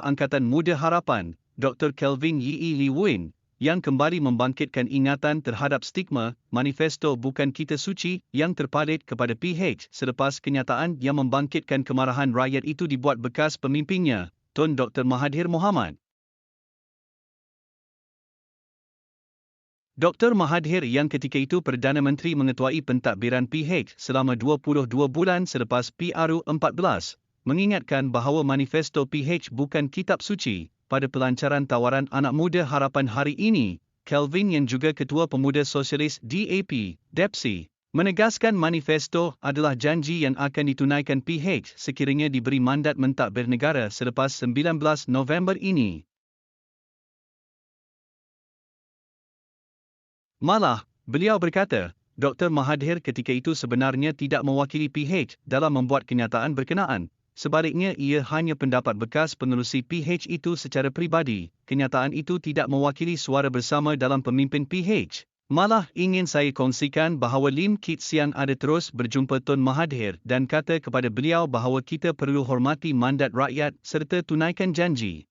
Angkatan Muda Harapan, Dr. Kelvin Yee Lee Win, yang kembali membangkitkan ingatan terhadap stigma manifesto Bukan Kita Suci yang terpalit kepada PH selepas kenyataan yang membangkitkan kemarahan rakyat itu dibuat bekas pemimpinnya, Tun Dr. Mahathir Mohamad. Dr. Mahathir yang ketika itu Perdana Menteri mengetuai pentadbiran PH selama 22 bulan selepas PRU 14, mengingatkan bahawa manifesto PH bukan kitab suci. Pada pelancaran tawaran Anak Muda Harapan hari ini, Kelvin yang juga Ketua Pemuda Sosialis DAP, DEPSI, menegaskan manifesto adalah janji yang akan ditunaikan PH sekiranya diberi mandat mentadbir negara selepas 19 November ini. Malah, beliau berkata, Dr. Mahathir ketika itu sebenarnya tidak mewakili PH dalam membuat kenyataan berkenaan. Sebaliknya ia hanya pendapat bekas pengerusi PH itu secara peribadi. Kenyataan itu tidak mewakili suara bersama dalam pemimpin PH. Malah ingin saya kongsikan bahawa Lim Kit Sian ada terus berjumpa Tun Mahathir dan kata kepada beliau bahawa kita perlu hormati mandat rakyat serta tunaikan janji.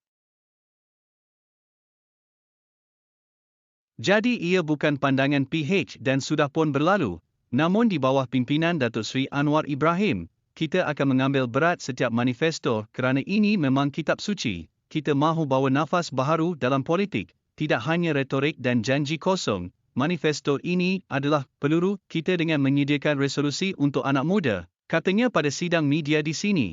Jadi ia bukan pandangan PH dan sudah pun berlalu. Namun di bawah pimpinan Datuk Seri Anwar Ibrahim, kita akan mengambil berat setiap manifesto kerana ini memang kitab suci. Kita mahu bawa nafas baharu dalam politik, tidak hanya retorik dan janji kosong. Manifesto ini adalah peluru kita dengan menyediakan resolusi untuk anak muda, katanya pada sidang media di sini.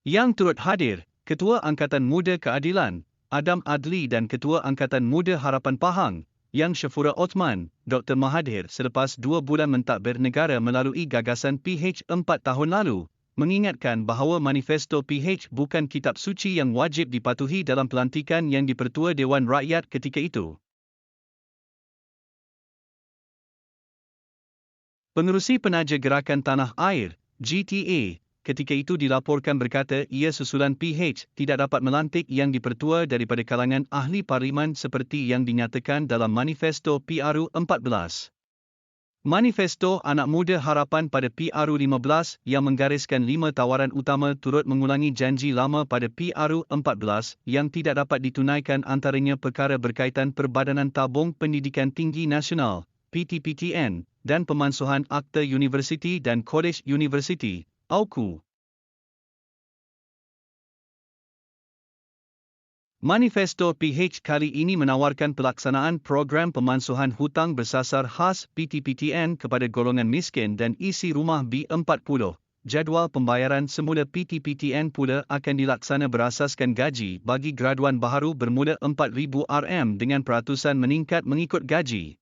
Yang turut hadir, Ketua Angkatan Muda Keadilan, Adam Adli dan Ketua Angkatan Muda Harapan Pahang, Yang Syafura Othman, Dr. Mahathir selepas 2 bulan mentadbir negara melalui gagasan PH 4 tahun lalu, mengingatkan bahawa manifesto PH bukan kitab suci yang wajib dipatuhi dalam pelantikan yang dipertua Dewan Rakyat ketika itu. Pengerusi Penaja Gerakan Tanah Air, GTA, ketika itu dilaporkan berkata ia susulan PH tidak dapat melantik yang dipertua daripada kalangan ahli parlimen seperti yang dinyatakan dalam manifesto PRU 14. Manifesto Anak Muda Harapan pada PRU 15 yang menggariskan 5 tawaran utama turut mengulangi janji lama pada PRU 14 yang tidak dapat ditunaikan, antaranya perkara berkaitan Perbadanan Tabung Pendidikan Tinggi Nasional, PTPTN, dan pemansuhan Akta Universiti dan Kolej Universiti, AUKU. Manifesto PH kali ini menawarkan pelaksanaan program pemansuhan hutang bersasar khas PTPTN kepada golongan miskin dan isi rumah B40. Jadual pembayaran semula PTPTN pula akan dilaksana berasaskan gaji bagi graduan baharu bermula RM4,000 dengan peratusan meningkat mengikut gaji.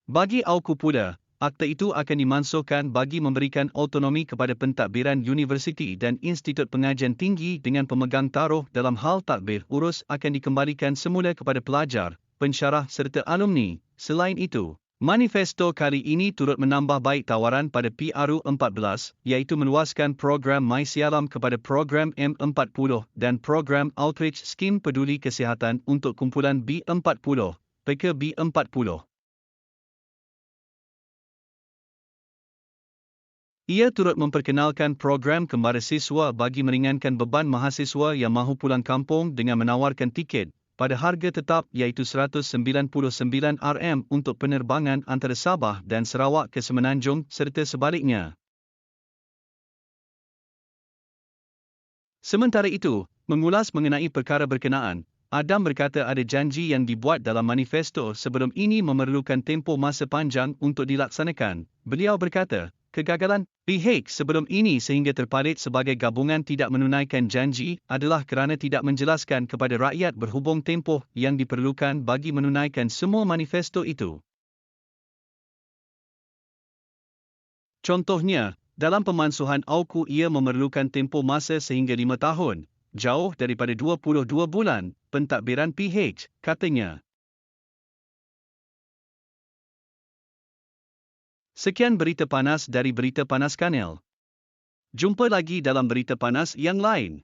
Bagi AUKU pula, akta itu akan dimansuhkan bagi memberikan autonomi kepada pentadbiran universiti dan institut pengajian tinggi dengan pemegang taruh dalam hal tadbir urus akan dikembalikan semula kepada pelajar, pensyarah serta alumni. Selain itu, manifesto kali ini turut menambah baik tawaran pada PRU 14, iaitu meluaskan program MySialam kepada program M40 dan program Outreach Scheme Peduli Kesihatan untuk kumpulan B40, PKB40. Ia turut memperkenalkan program Kembara Siswa bagi meringankan beban mahasiswa yang mahu pulang kampung dengan menawarkan tiket pada harga tetap iaitu RM199 untuk penerbangan antara Sabah dan Sarawak ke Semenanjung serta sebaliknya. Sementara itu, mengulas mengenai perkara berkenaan, Adam berkata ada janji yang dibuat dalam manifesto sebelum ini memerlukan tempoh masa panjang untuk dilaksanakan. Beliau berkata, kegagalan PH sebelum ini sehingga terpalit sebagai gabungan tidak menunaikan janji adalah kerana tidak menjelaskan kepada rakyat berhubung tempoh yang diperlukan bagi menunaikan semua manifesto itu. Contohnya, dalam pemansuhan AUKU ia memerlukan tempoh masa sehingga 5 tahun, jauh daripada 22 bulan pentadbiran PH, katanya. Sekian berita panas dari Berita Panas Kanel. Jumpa lagi dalam berita panas yang lain.